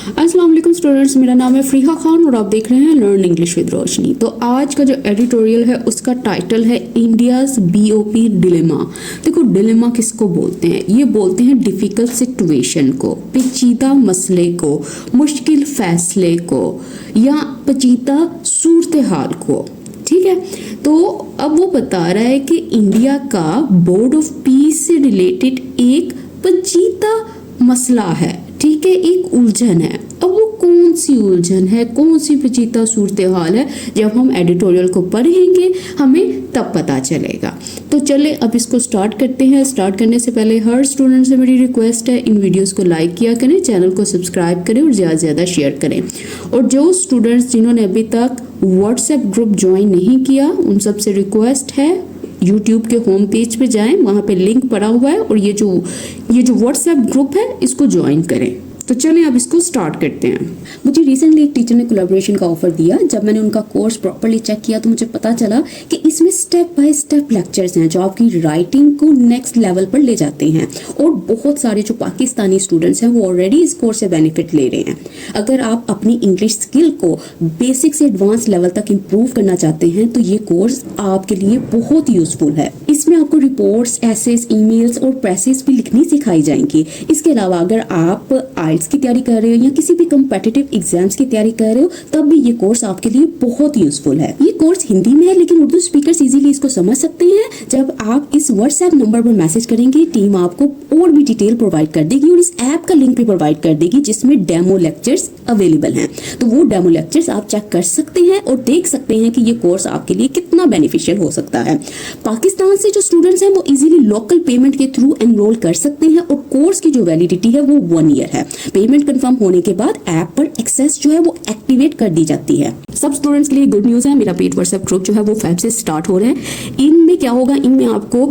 अस्सलाम वालेकुम स्टूडेंट्स, मेरा नाम है फरीहा खान और आप देख रहे हैं लर्न इंग्लिश विद रोशनी। तो आज का जो एडिटोरियल है उसका टाइटल है इंडियाज़ बीओपी डिलेमा। देखो, डिलेमा किसको बोलते हैं? ये बोलते हैं डिफ़िकल्ट सिचुएशन को, पेचीदा मसले को, मुश्किल फैसले को या पेचीदा सूरत हाल को। ठीक है, तो अब वो बता रहा है कि इंडिया का बोर्ड ऑफ पीस से रिलेटेड एक पेचीदा मसला है। ठीक है, एक उलझन है। अब वो कौन सी उलझन है, कौन सी पेचीदा सूरत हाल है, जब हम एडिटोरियल को पढ़ेंगे हमें तब पता चलेगा। तो चले अब इसको स्टार्ट करते हैं। स्टार्ट करने से पहले हर स्टूडेंट से मेरी रिक्वेस्ट है, इन वीडियोस को लाइक किया करें, चैनल को सब्सक्राइब करें और ज़्यादा से ज़्यादा शेयर करें। और जो स्टूडेंट्स जिन्होंने अभी तक व्हाट्सएप ग्रुप ज्वाइन नहीं किया, उन सब से रिक्वेस्ट है यूट्यूब के होम पेज पे जाएं, वहाँ पे लिंक पड़ा हुआ है और ये जो व्हाट्सएप ग्रुप है इसको ज्वाइन करें। तो चलें अब इसको स्टार्ट करते हैं। मुझे रिसेंटली एक टीचर ने कोलैबोरेशन का ऑफर दिया। जब मैंने उनका कोर्स प्रॉपर्ली चेक किया तो मुझे पता चला कि इसमें स्टेप बाय स्टेप लेक्चर्स हैं जो आपकी राइटिंग को नेक्स्ट लेवल पर ले जाते हैं। और बहुत सारे जो पाकिस्तानी स्टूडेंट्स हैं वो ऑलरेडी इस कोर्स से बेनिफिट ले रहे हैं। अगर आप अपनी इंग्लिश स्किल को बेसिक से एडवांस लेवल तक इम्प्रूव करना चाहते हैं तो ये कोर्स आपके लिए बहुत यूजफुल है। इसमें आपको रिपोर्ट्स, एसेस, ईमेल्स और प्रेसेस भी लिखनी सिखाई जाएंगी। इसके अलावा अगर आप आइल्स की तैयारी कर रहे हो या किसी भी कम्पिटिटिव एग्जाम्स की तैयारी कर रहे हो तब भी ये कोर्स आपके लिए बहुत यूजफुल है। ये कोर्स हिंदी में है लेकिन उर्दू स्पीकर्स इजीली इसको समझ सकते हैं। जब आप इस व्हाट्सएप नंबर पर मैसेज करेंगे टीम आपको और भी डिटेल प्रोवाइड कर देगी और इस ऐप का लिंक भी प्रोवाइड कर देगी जिसमें डेमो लेक्चर्स अवेलेबल हैं। तो वो डेमो लेक्चर्स आप चेक कर सकते हैं और देख सकते हैं कि ये कोर्स आपके लिए कितना बेनिफिशियल हो सकता है। पाकिस्तान से जो स्टूडेंट्स हैं वो इजीली लोकल पेमेंट के थ्रू एनरोल कर सकते हैं और कोर्स की जो वैलिडिटी है वो 1 ईयर है। पेमेंट कंफर्म होने के बाद ऐप पर एक्सेस जो है वो एक्टिवेट कर दी जाती है। सब स्टूडेंट्स के लिए गुड न्यूज़ है, मेरा पेड व्हाट्सएप ग्रुप जो है वो 5 से स्टार्ट हो रहे हैं। इनमें क्या होगा, इनमें आपको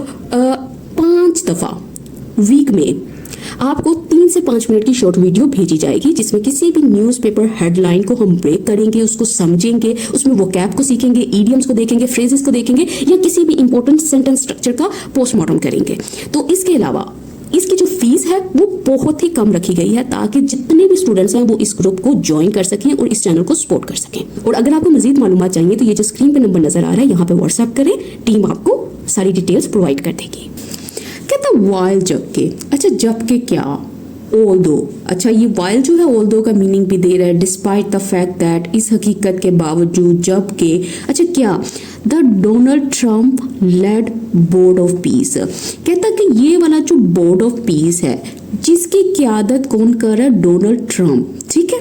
5 दफ़ा वीक में आपको 3 से 5 मिनट की शॉर्ट वीडियो भेजी जाएगी जिसमें किसी भी न्यूज़पेपर हेडलाइन को हम ब्रेक करेंगे, उसको समझेंगे, उसमें वोकैब को सीखेंगे, इडियम्स को देखेंगे, फ्रेजेस को देखेंगे या किसी भी इंपॉर्टेंट सेंटेंस स्ट्रक्चर का पोस्टमार्टम करेंगे। तो इसके अलावा इसकी जो फीस है वो बहुत ही कम रखी गई है ताकि जितने भी स्टूडेंट्स हैं वो इस ग्रुप को ज्वाइन कर सकें और इस चैनल को सपोर्ट कर सकें। और अगर आपको मजीद मालूमात चाहिए तो ये जो स्क्रीन पे नंबर नजर आ रहा है यहाँ पे व्हाट्सएप करें, टीम आपको सारी डिटेल्स प्रोवाइड कर देगी। कहता वाइल जबकि, अच्छा जबकि क्या, ऑल्दो। अच्छा, ये वाइल जो है ऑल्दो का मीनिंग भी दे रहा है, डिस्पाइट द फैक्ट दैट, इस हकीकत के बावजूद, जबकि। अच्छा क्या, the Donald Trump led board of peace. कहता कि ये वाला जो बोर्ड ऑफ पीस है जिसकी क़यादत कौन कर रहा है, डोनाल्ड ट्रंप। ठीक है,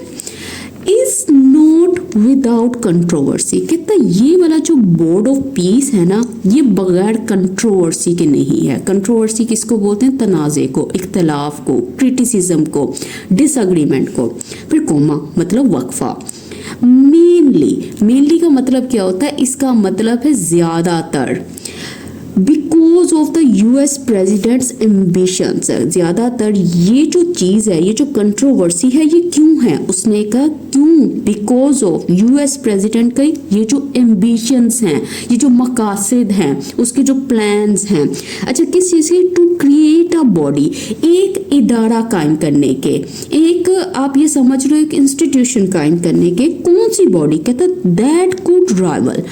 इज नॉट विदाउट कंट्रोवर्सी। कहता ये वाला जो बोर्ड ऑफ पीस है ना ये बगैर कंट्रोवर्सी के नहीं है। कंट्रोवर्सी किसको बोलते हैं? तनाज़े को, इख्तलाफ को, क्रिटिसिज्म को, डिसएग्रीमेंट को। फिर कोमा मतलब वक्फा। मेनली का मतलब क्या होता है? इसका मतलब है ज्यादातर। Because of the US president's ambitions. ज्यादातर ये जो चीज़ है, ये जो कंट्रोवर्सी है, ये क्यों है? उसने कहा क्यों? बिकॉज ऑफ यूएस प्रेजिडेंट का ये जो एम्बिशंस हैं, ये जो मकासद हैं, उसके जो प्लान्स हैं। अच्छा, किस चीज़ के? टू क्रिएट अ बॉडी, एक इदारा कायम करने के, एक आप ये समझ लो एक इंस्टीट्यूशन कायम करने के। कौन सी बॉडी? कहता दैट कुड राइवल,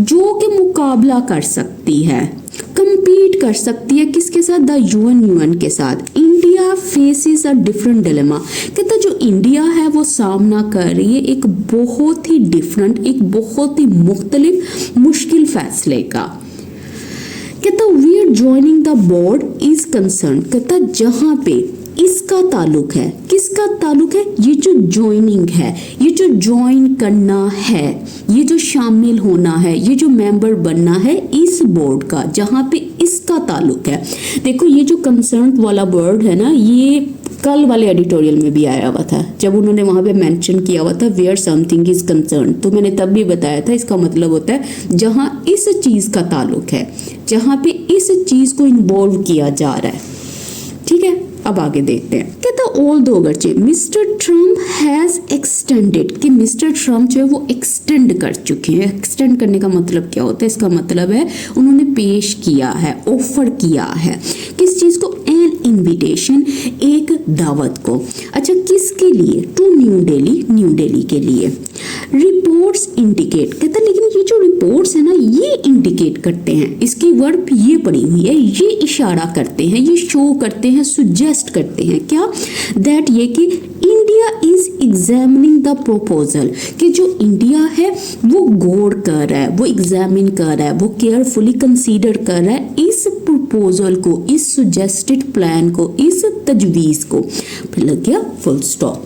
जो कि मुकाबला कर सकती है, कंपीट कर सकती है किसके साथ? द यूएन के साथ। India faces a different dilemma. कहता जो इंडिया है वो सामना कर रही है एक बहुत ही डिफरेंट, एक बहुत ही मुख्तलिफ मुश्किल फैसले का। कहता we are joining the board is concern. कहता जहां पे इसका ताल्लुक है, किसका ताल्लुक है? ये जो ज्वाइनिंग है, ये जो ज्वाइन करना है, ये जो शामिल होना है, ये जो मेंबर बनना है इस बोर्ड का, जहां पे इसका ताल्लुक है। देखो ये जो कंसर्न वाला वर्ड है ना, ये कल वाले एडिटोरियल में भी आया हुआ था जब उन्होंने वहां पे मेंशन किया हुआ था वेयर समथिंग इज कंसर्न। तो मैंने तब भी बताया था इसका मतलब होता है जहां इस चीज का ताल्लुक है, जहां पे इस चीज को इन्वॉल्व किया जा रहा है। ठीक है, अब आगे देखते हैं। कहता ऑल्दो अगरचे मिस्टर ट्रम्प हैज़ एक्सटेंडेड, कि मिस्टर ट्रम्प जो है वो एक्सटेंड कर चुके हैं। एक्सटेंड करने का मतलब क्या होता है? इसका मतलब है उन्होंने पेश किया है, ऑफर किया है। किस चीज़ को? एन इन्विटेशन, एक दावत को। अच्छा, किसके लिए? टू न्यू दिल्ली, न्यू दिल्ली के लिए। रिपोर्ट्स इंडिकेट, कहता है लेकिन ये जो रिपोर्ट्स है ना ये इंडिकेट करते हैं, इसकी वर्ब ये पड़ी हुई है, ये इशारा करते हैं, ये शो करते हैं, सुजेस्ट करते हैं क्या? दैट ये कि India is examining the proposal, कि जो इंडिया है वो गौर कर रहा है, वो एग्जामिन कर रहा है, वो केयरफुली कंसीडर कर रहा है इस प्रपोजल को, इस सुजेस्टेड प्लान को, इस तजवीज़ को। फिर लग गया full stop.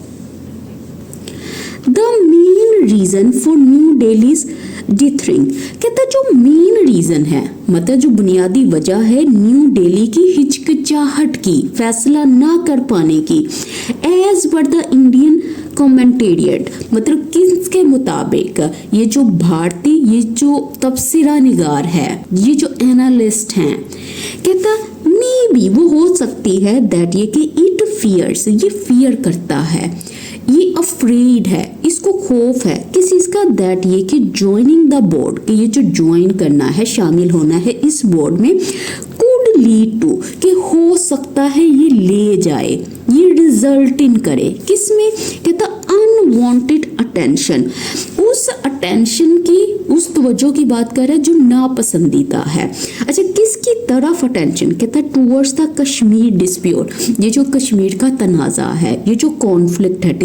The main reason for New Delhi's dithering, कहता जो मेन रीजन है, मतलब जो बुनियादी वजह है न्यू दिल्ली की हिचकिचाहट की, फैसला ना कर पाने की, एज पर द इंडियन कमेंटेरियट, मतलब किसके मुताबिक? ये जो भारतीय, ये जो तबसरा निगार है, ये जो एनालिस्ट हैं, कहता मे बी वो हो सकती है दैट ये कि इट फियर्स, ये फियर करता है, ये अफ्रेड है, इसको खौफ है किस चीज का? दैट ये कि ज्वाइनिंग द बोर्ड, कि ये जो ज्वाइन करना है, शामिल होना है इस बोर्ड में, कुड लीड टू, कि हो सकता है ये ले जाए, ये रिजल्ट इन करे किसमें? कहता अनवांटेड अटेंशन, उस अटेंशन की, उस तवज्जो की बात कर रहा है जो नापसंदीदा है। अच्छा, किसकी तरफ अटेंशन? कहता टूवर्ड्स द कश्मीर डिस्प्यूट, ये जो कश्मीर का तनाज़ा है, ये जो कॉन्फ्लिक्ट है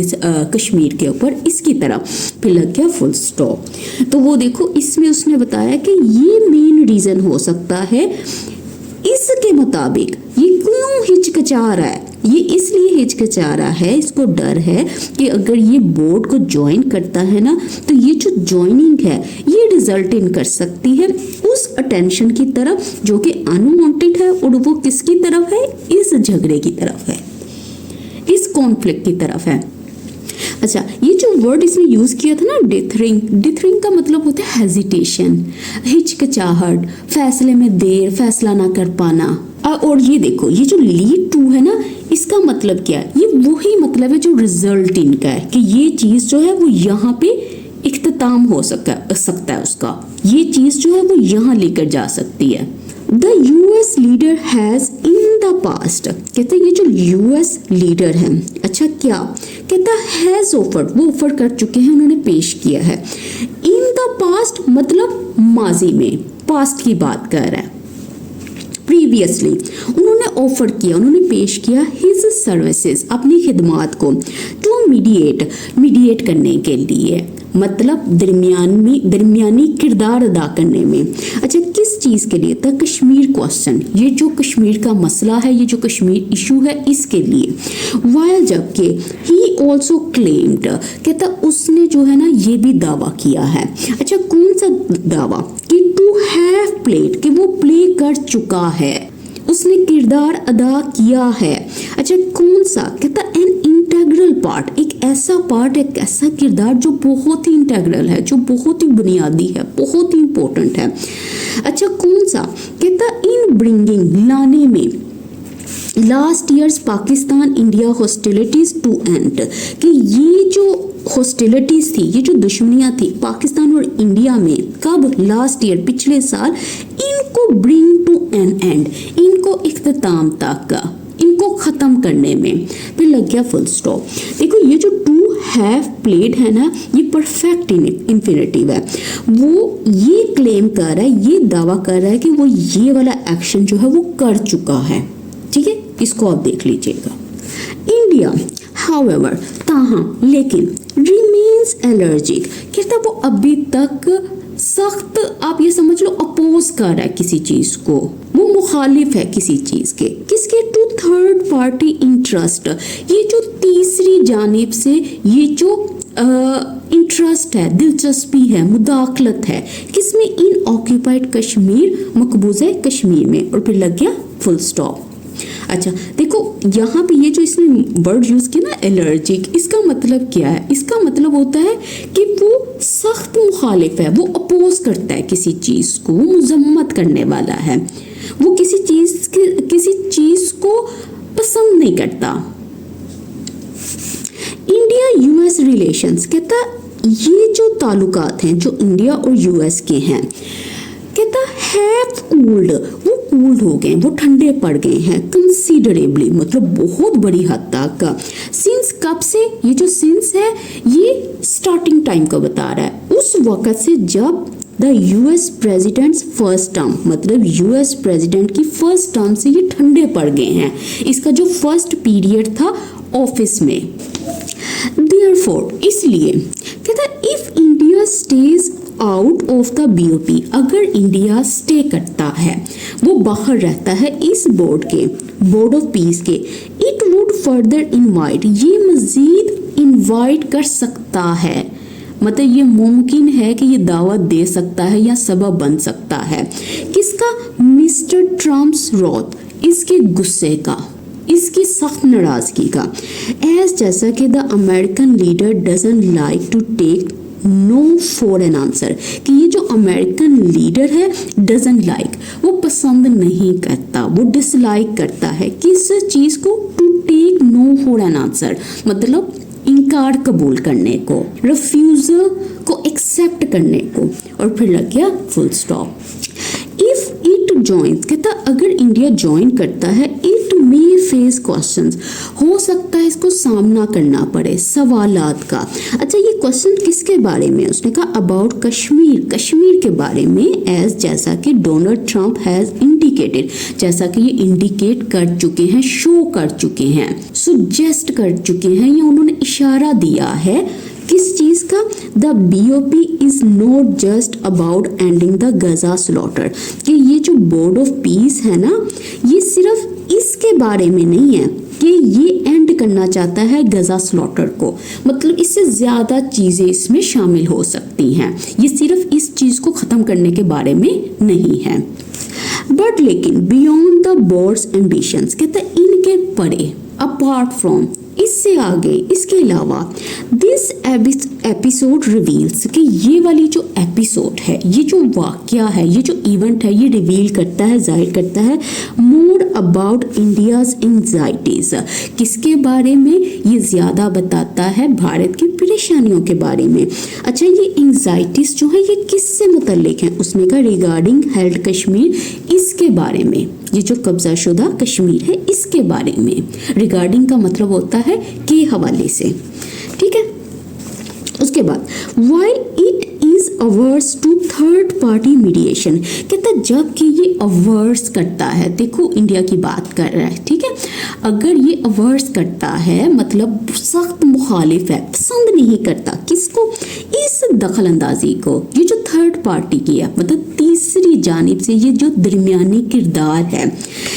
कश्मीर के ऊपर, इसकी तरफ। फिर लग गया फुल स्टॉप। तो वो देखो इसमें उसने बताया कि ये मेन रीजन हो सकता है, इसके मुताबिक ये क्यों हिचकिचा रहा है? ये इसलिए हिचकिचा रहा है, इसको डर है कि अगर ये बोर्ड को ज्वाइन करता है ना तो ये जो ज्वाइनिंग है ये रिजल्ट इन कर सकती है उस अटेंशन की तरफ जो कि अनवांटेड है, और वो किसकी तरफ है? इस झगड़े की तरफ है, इस कॉन्फ्लिक्ट की तरफ है। अच्छा, ये जो वर्ड इसमें यूज किया था ना डिथरिंग, डिथरिंग का मतलब होता है हेजिटेशन, हिचकिचाहट, फैसले में देर, फैसला ना कर पाना। और ये देखो ये जो लीड टू है ना, इसका मतलब क्या है? ये वही मतलब है जो रिजल्ट इनका है, कि ये चीज जो है वो यहाँ पे इख्तिताम हो सकता है उसका, ये चीज जो है वो यहाँ लेकर जा सकती है। The US leader has in the past, कहते हैं ये जो यूएस लीडर है, अच्छा क्या कहता हैज ऑफर्ड, वो ऑफर कर चुके हैं, उन्होंने पेश किया है। इन द पास्ट मतलब माजी में, पास्ट की बात कर रहा है। प्रीवियसली उन्होंने ऑफर किया, उन्होंने पेश किया हिज सर्विसेज, अपनी खिदमात को, टू मीडिएट करने के लिए, मतलब दरमियानी किरदार अदा करने में। अच्छा, किस चीज़ के लिए था? कश्मीर क्वेश्चन, ये जो कश्मीर का मसला है, ये जो कश्मीर इशू है, इसके लिए। वाइल जबकि ही ऑल्सो क्लेम्ड, कहता उसने जो है ना ये भी दावा किया है। अच्छा, कौन सा दावा? कि टू हैव प्लेड, कि वो प्ले कर चुका है, उसने किरदार अदा किया है। अच्छा, कौन सा? कहता एन इंटेग्रल पार्ट, एक ऐसा पार्ट, एक ऐसा किरदार जो बहुत ही इंटेग्रल है, जो बहुत ही बुनियादी है, बहुत ही इंपॉर्टेंट है। अच्छा, कौन सा? कहता इन ब्रिंगिंग, लाने में, last years Pakistan India hostilities to end, कि ये जो हॉस्टिलिटीज थी, ये जो दुश्मनियां थी पाकिस्तान और इंडिया में, कब? लास्ट ईयर, पिछले साल, इनको ब्रिंग टू एन एंड, इनको इख्तिताम तक, इनको खत्म करने में। फिर लग गया फुल स्टॉप। देखो ये जो टू हैव प्लेड है ना, ये परफेक्ट इंफिनिटिव है। वो ये क्लेम कर रहा है, ये दावा कर रहा है कि वो ये वाला एक्शन जो है वो कर चुका है। ठीक है, इसको आप देख लीजिएगा। इंडिया हाउएवर, ताहम, लेकिन, रिमेन्स एलर्जिक, कहता वो अभी तक सख्त, आप ये समझ लो, अपोज कर रहा है किसी चीज को, वो मुखालिफ है किसी चीज के, किसके? टू थर्ड पार्टी इंटरेस्ट, ये जो तीसरी जानिब से ये जो इंटरेस्ट है, दिलचस्पी है, मुदाखलत है, किसमें? इन ऑक्यूपाइड कश्मीर, मकबूजा कश्मीर में। और फिर लग गया फुल स्टॉप। अच्छा, देखो यहाँ पे ये जो इसने वर्ड यूज किया ना एलर्जिक, इसका मतलब क्या है? इसका मतलब होता है कि वो सख्त मुखालिफ है, वो अपोज करता है किसी चीज को, मुजम्मत करने वाला है, वो किसी चीज को पसंद नहीं करता। इंडिया यूएस रिलेशंस, कहता ये जो ताल्लुकात हैं जो इंडिया और यूएस के हैं, कहता हैव कूल्ड, वो कूल्ड हो गए, वो ठंडे पड़ गए हैं कंसीडरेबली, मतलब बहुत बड़ी हद तक। सिंस कब से, ये जो सिंस है ये स्टार्टिंग टाइम का बता रहा है, उस वक्त से जब the US president's first term, मतलब यूएस प्रेसिडेंट की फर्स्ट टर्म से ये ठंडे पड़ गए हैं, इसका जो फर्स्ट पीरियड था ऑफिस में। देयरफॉर, इसलिए कहता if India stays out of the BOP, अगर इंडिया स्टे करता है, वो बाहर रहता है इस बोर्ड के, बोर्ड ऑफ पीस के, इट वुड फर्दर इनवाइट, ये मजीद इनवाइट कर सकता है, मतलब ये मुमकिन है कि ये दावत दे सकता है या सबब बन सकता है, किसका, मिस्टर ट्रम्प्स रॉथ, इसके गुस्से का, इसकी सख्त नाराजगी का। एज जैसा कि the American leader doesn't like to take no for an answer, कि ये जो अमेरिकन लीडर है डजंट लाइक, वो पसंद नहीं करता, वो डिसलाइक करता है किस चीज को, to take no for an answer, मतलब इनकार कबूल करने को, रिफ्यूजल को एक्सेप्ट करने को, और फिर लग गया full stop. If it joins, कहता अगर इंडिया ज्वाइन करता है, इट मे फेस क्वेश्चंस, हो सकता है इसको सामना करना पड़े सवालात का। अच्छा, ये क्वेश्चन किसके बारे में, उसने कहा अबाउट कश्मीर, कश्मीर के बारे में, एज जैसा कि डोनाल्ड ट्रंप हैज इंडिकेटेड, जैसा कि ये इंडिकेट कर चुके हैं, शो कर चुके हैं, सुजेस्ट कर चुके हैं, या उन्होंने इशारा दिया है किस चीज का, the BOP is not just about ending the Gaza slaughter, कि ये जो बोर्ड ऑफ पीस है ना, ये सिर्फ इसके बारे में नहीं है कि ये एंड करना चाहता है गजा स्लॉटर को, मतलब इससे ज्यादा चीजें इसमें शामिल हो सकती हैं, ये सिर्फ इस चीज को खत्म करने के बारे में नहीं है। बट लेकिन बियॉन्ड द बोर्ड्स एम्बिशंस, कहता है इनके परे, अपार्ट फ्रॉम, इससे आगे, इसके अलावा, दिस एपिसोड रिवील्स, कि ये वाली जो एपिसोड है, ये जो वाकया है, ये जो इवेंट है, ये रिवील करता है, जाहिर करता है मोर अबाउट इंडियाज एंजाइटीज, किसके बारे में, ये ज्यादा बताता है भारत की परेशानियों के बारे में। अच्छा, ये एंजाइटीज जो है ये किससे मुतल्लिक है, उसने कहा रिगार्डिंग हेल्ड कश्मीर, इसके बारे में, ये जो कब्जा शुदा कश्मीर है इसके बारे में, रिगार्डिंग का मतलब होता है के हवाले से, ठीक है। उसके बाद while it is averse to third party mediation, कहता जबकि ये अवर्स करता है, देखो इंडिया की बात कर रहा है, ठीक है, अगर ये अवर्स करता है मतलब सख्त मुखालिफ है, पसंद नहीं करता, किसको, इस दखल अंदाजी को, ये जो थर्ड पार्टी की है, मतलब तीसरी जानिब से ये जो दरमियानी किरदार है,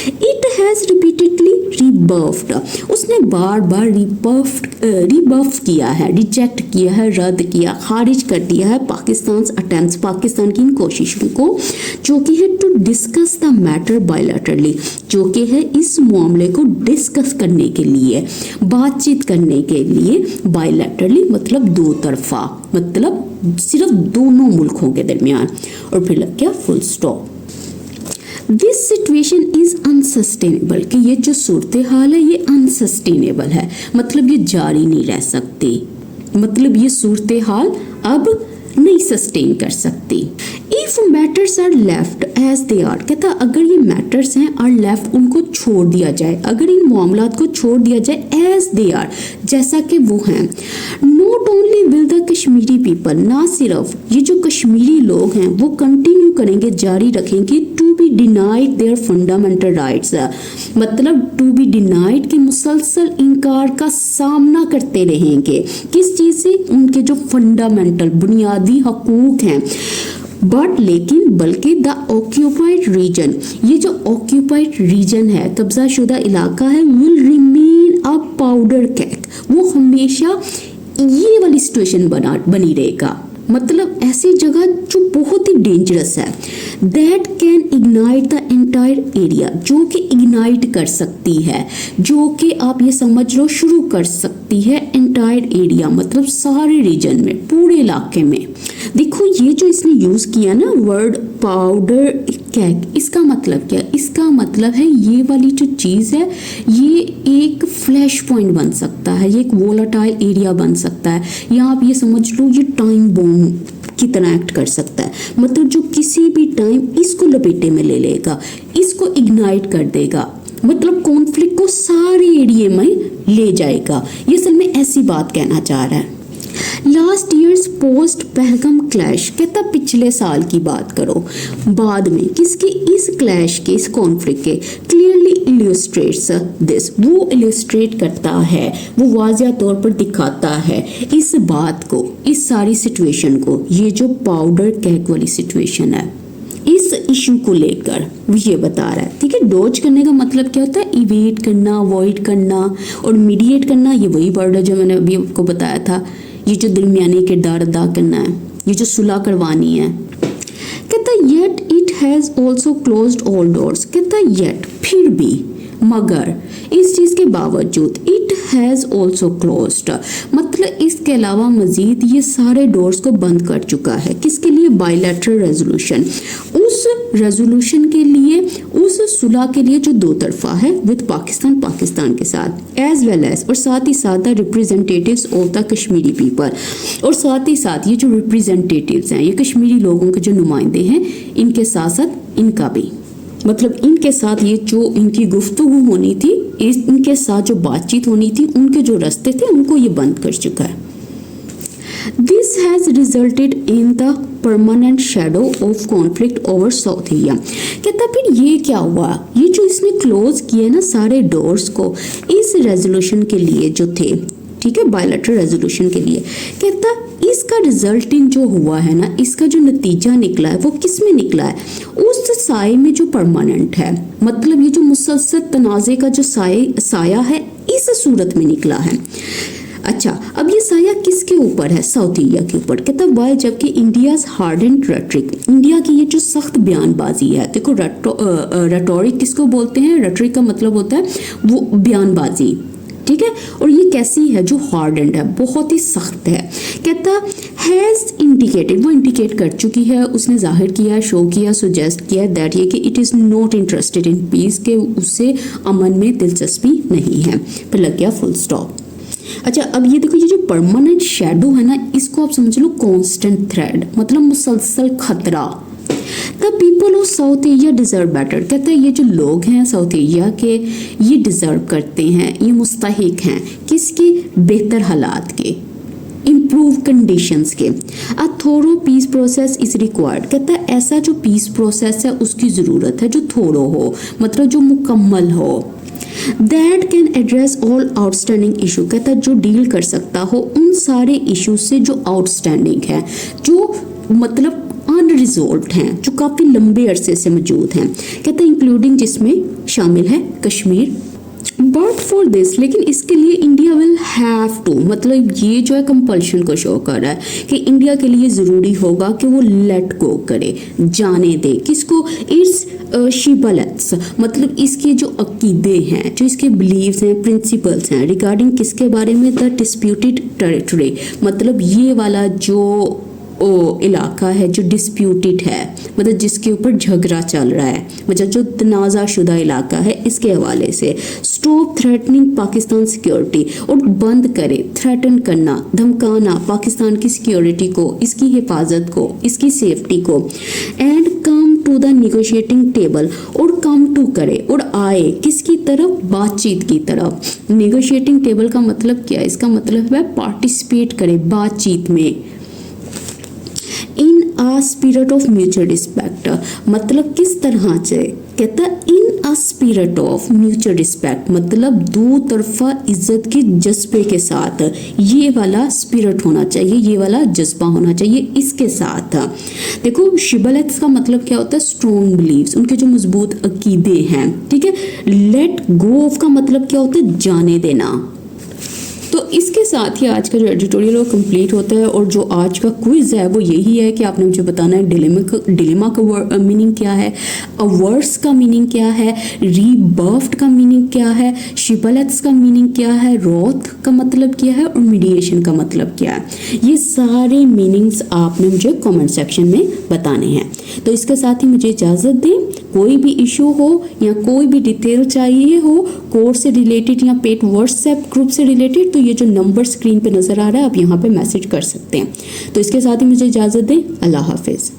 इट हैज रिपीटेडली रिबर्फ्ड, उसने बार बार रिबर्फ किया है, रिजेक्ट किया है, रद्द किया, खारिज कर दिया है पाकिस्तान अटेम्प्ट्स, पाकिस्तान की इन कोशिशों को, जो कि है to discuss the matter bilaterally, जो कि है इस मामले को डिस्कस करने के लिए, बातचीत करने के लिए, बायलैटरली मतलब दो तरफा, मतलब सिर्फ दोनों मुल्कों के दरमियान, और फिर लग गया full stop. This situation is unsustainable, कि ये जो सूरत हाल है ये अनसस्टेनेबल है, मतलब ये जारी नहीं रह सकती, मतलब ये सूरत हाल अब नहीं सस्टेन कर सकती। If matters are left as they are, कहता अगर ये मैटर्स हैं आर लेफ्ट, उनको छोड़ दिया जाए, अगर इन मामलात को छोड़ दिया जाए एज दे आर, जैसा कि वो हैं, not only will the Kashmiri people, ना सिर्फ ये जो कश्मीरी लोग हैं वो कंटिन्यू करेंगे, जारी रखेंगे, to be denied their fundamental rights, मतलब टू बी डिनाइड के मुसलसल इनकार का सामना करते रहेंगे, किस चीज से, उनके जो फंडामेंटल बुनियादी हकूक हैं, बट लेकिन बल्कि द ऑक्यूपाइड रीजन, ये जो ऑक्यूपाइड रीजन है, कब्जा शुदा इलाका है, will remain a powder cake, वो हमेशा ये वाली सिचुएशन बनी रहेगा, मतलब ऐसी जगह जो बहुत ही डेंजरस है, that can ignite the entire area, जो कि इग्नाइट कर सकती है, जो कि आप ये समझ लो शुरू कर सकती है एंटायर एरिया, मतलब सारे रीजन में, पूरे इलाके में। देखो ये जो इसने यूज किया ना वर्ड पाउडर कैक, इसका मतलब क्या? इसका मतलब है ये वाली जो चीज़ है ये एक फ्लैश पॉइंट बन सकता है, ये एक वोलाटाइल एरिया बन सकता है, या आप ये समझ लो ये टाइम बॉम्ब की तरह एक्ट कर सकता है। मतलब जो किसी भी टाइम इसको लपेटे में ले लेगा, इसको इग्नाइट कर देगा, मतलब कॉन्फ्लिक्ट को सारे एरिया में ले जाएगा। ये असल में ऐसी बात कहना चाह रहा है। Last years post Pahalgam clash, कहता पिछले साल की बात करो, बाद में किसके? इस क्लैश के, इस कॉन्फ्लिक्ट के क्लियरली इलस्ट्रेट्स दिस, वो इलस्ट्रेट करता है, वो वाज़िया तौर पर दिखाता है इस बात को, इस सारी सिचुएशन को, ये जो पाउडर केक वाली सिचुएशन है, इस इशू को लेकर वो ये बता रहा है। ठीक है, डॉज करने का मतलब क्या होता है? इवेट करना, अवॉइड करना, और मीडिएट करना, ये वही वर्ड है जो मैंने अभी आपको बताया था। ये जो दरमियानी किरदार अदा करना है, ये जो सुलह करवानी है। कहता yet it has also closed all doors, कहता येट, फिर भी, मगर, इस चीज़ के बावजूद, इट हैज़ ऑल्सो क्लोज्ड, मतलब इसके अलावा मजीद ये सारे डोर्स को बंद कर चुका है। किसके लिए? बायलैटरल रेजोल्यूशन, उस रेजोल्यूशन के लिए, उस सुलह के लिए जो दो तरफा है विद पाकिस्तान के साथ, एज वेल एज, और साथ ही साथ the representatives of the Kashmiri people, और साथ ही साथ ये जो रिप्रेजेंटेटिव्स हैं, ये कश्मीरी लोगों के जो नुमाइंदे हैं, इनके साथ साथ इनका भी, मतलब इनके साथ ये जो इनकी गुफ्तगू होनी थी, इनके साथ जो बातचीत होनी थी, उनके जो रास्ते थे उनको ये बंद कर चुका है। This has resulted in the permanent shadow of conflict over South Asia। कहता फिर ये क्या हुआ? ये जो इसने क्लोज किए ना सारे डोर्स को इस रेजोल्यूशन के लिए जो थे, ठीक है, बायलैटरल रेजोल्यूशन के लिए, कहता इसका रिजल्टिंग जो हुआ है ना, इसका जो नतीजा निकला है वो किस में निकला है? उस साए में जो परमानेंट है, मतलब ये जो मुसलसल तनाज़े का जो साया है, इस सूरत में निकला है। अच्छा, अब ये साया किसके ऊपर है? साउथ एशिया के ऊपर। कहता वाई, जबकि इंडियाज हार्डेंड रेटरिक, इंडिया की ये जो सख्त बयानबाजी है, देखो रेटोरिक किसको बोलते हैं? रेटरिक का मतलब होता है वो बयानबाजी, ठीक है, और ये कैसी है? जो हार्डेंड है, बहुत ही सख्त है। कहता हैज़ इंडिकेटेड, वो इंडिकेट कर चुकी है, उसने जाहिर किया, शो किया, सुजेस्ट किया दैट ये कि it is not interested in peace, के उससे अमन में दिलचस्पी नहीं है। फिर लग गया फुल स्टॉप। अच्छा, अब ये देखो, ये जो परमानेंट शेडो है ना, इसको आप समझ लो कांस्टेंट थ्रेड, मतलब मुसलसल खतरा। The people of south Asia deserve better, कहते हैं ये जो लोग हैं साउथ एशिया के, ये डिजर्व करते हैं, ये मुस्तहिक हैं किसके? बेहतर हालात के, इम्प्रूव कंडीशंस के। अ थोरो पीस प्रोसेस इज रिक्वायर्ड, कहता है ऐसा जो पीस प्रोसेस है उसकी ज़रूरत है, जो थोरो हो, मतलब जो मुकम्मल हो। That can address all outstanding issue, कहता है जो डील कर सकता हो उन सारे इशू से जो आउटस्टैंडिंग है, जो मतलब अनरिजॉल्व्ड हैं, जो काफ़ी लंबे अरसे से मौजूद हैं। कहते हैं इंक्लूडिंग, जिसमें शामिल है कश्मीर। बट फॉर दिस, लेकिन इसके लिए इंडिया विल हैव टू, मतलब ये जो है कंपल्शन को शो कर रहा है कि इंडिया के लिए ज़रूरी होगा कि वो लेट गो करे, जाने दे किसको? इट्स शिबलेट्स, मतलब इसके जो अकीदे हैं, जो इसके बिलीव्स हैं, प्रिंसिपल्स हैं, रिगार्डिंग किसके बारे में? द डिस्प्यूटेड टेरिटरी, मतलब ये वाला जो इलाका है जो डिस्प्यूटेड है, मतलब जिसके ऊपर झगड़ा चल रहा है, मतलब जो तनाज़ा शुदा इलाका है, इसके हवाले से। स्टॉप थ्रेटनिंग पाकिस्तान सिक्योरिटी, और बंद करे थ्रेटन करना, धमकाना पाकिस्तान की सिक्योरिटी को, इसकी हिफाजत को, इसकी सेफ्टी को। And come to the negotiating table, और कम टू करे और आए किसकी तरफ? बातचीत की तरफ। निगोशिएटिंग टेबल का मतलब क्या है? इसका मतलब है पार्टिसिपेट करे बातचीत में। In a spirit of mutual respect, मतलब किस तरह से? कहता in a spirit of mutual respect, मतलब दो तरफा इज्जत के जज्बे के साथ, ये वाला स्पिरिट होना चाहिए, ये वाला जज्बा होना चाहिए इसके साथ। देखो शिबलेट्स का मतलब क्या होता है? स्ट्रॉन्ग बिलीव्स, उनके जो मजबूत अकीदे हैं, ठीक है। लेट गो ऑफ का मतलब क्या होता है? जाने देना। तो इसके साथ ही आज का जो एडिटोरियल वो कंप्लीट होता है, और जो आज का क्विज है वो यही है कि आपने मुझे बताना है डिलेमा का मीनिंग क्या है, अवर्स का मीनिंग क्या है, रीबर्फ्ड का मीनिंग क्या है, शिबलेट्स का मीनिंग क्या है, रोथ का मतलब क्या है, और मीडिएशन का मतलब क्या है। ये सारे मीनिंग्स आपने मुझे कमेंट सेक्शन में बताने हैं। तो इसके साथ ही मुझे इजाज़त दें। कोई भी इशू हो या कोई भी डिटेल चाहिए हो कोर्स से रिलेटेड या पेड व्हाट्सएप ग्रुप से रिलेटेड, तो ये जो नंबर स्क्रीन पे नज़र आ रहा है आप यहाँ पे मैसेज कर सकते हैं। तो इसके साथ ही मुझे इजाज़त दें। अल्लाह हाफिज़।